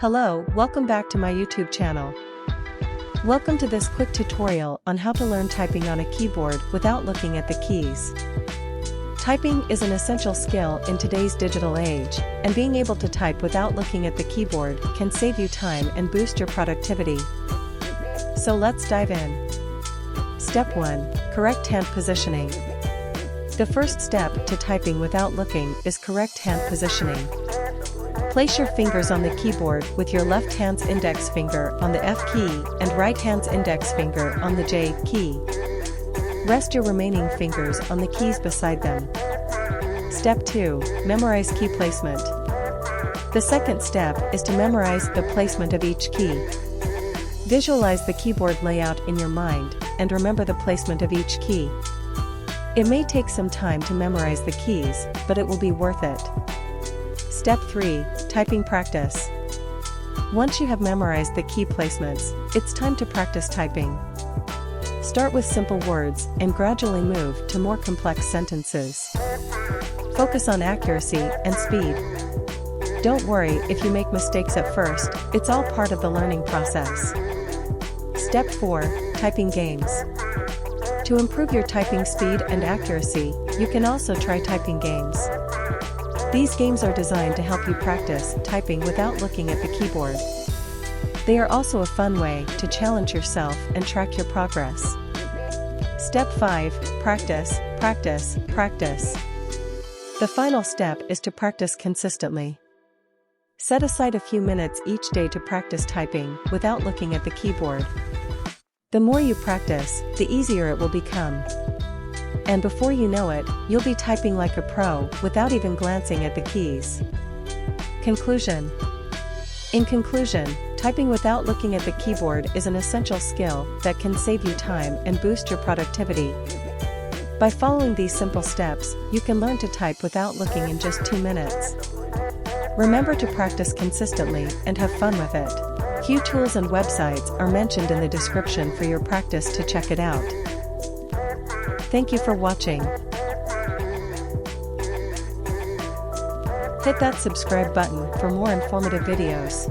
Hello, welcome back to my YouTube channel. Welcome to this quick tutorial on how to learn typing on a keyboard without looking at the keys. Typing is an essential skill in today's digital age, and being able to type without looking at the keyboard can save you time and boost your productivity. So let's dive in. Step 1. Correct hand positioning. The first step to typing without looking is correct hand positioning. Place your fingers on the keyboard with your left hand's index finger on the F key and right hand's index finger on the J key. Rest your remaining fingers on the keys beside them. Step 2. Memorize key placement. The second step is to memorize the placement of each key. Visualize the keyboard layout in your mind and remember the placement of each key. It may take some time to memorize the keys, but it will be worth it. Step 3. Typing practice. Once you have memorized the key placements, it's time to practice typing. Start with simple words and gradually move to more complex sentences. Focus on accuracy and speed. Don't worry if you make mistakes at first, it's all part of the learning process. Step 4. Typing games. To improve your typing speed and accuracy, you can also try typing games. These games are designed to help you practice typing without looking at the keyboard. They are also a fun way to challenge yourself and track your progress. Step 5. Practice, practice, practice. The final step is to practice consistently. Set aside a few minutes each day to practice typing without looking at the keyboard. The more you practice, the easier it will become. And before you know it, you'll be typing like a pro without even glancing at the keys. Conclusion. In conclusion, typing without looking at the keyboard is an essential skill that can save you time and boost your productivity. By following these simple steps, you can learn to type without looking in just 2 minutes. Remember to practice consistently and have fun with it. Few tools and websites are mentioned in the description for your practice to check it out. Thank you for watching. Hit that subscribe button for more informative videos.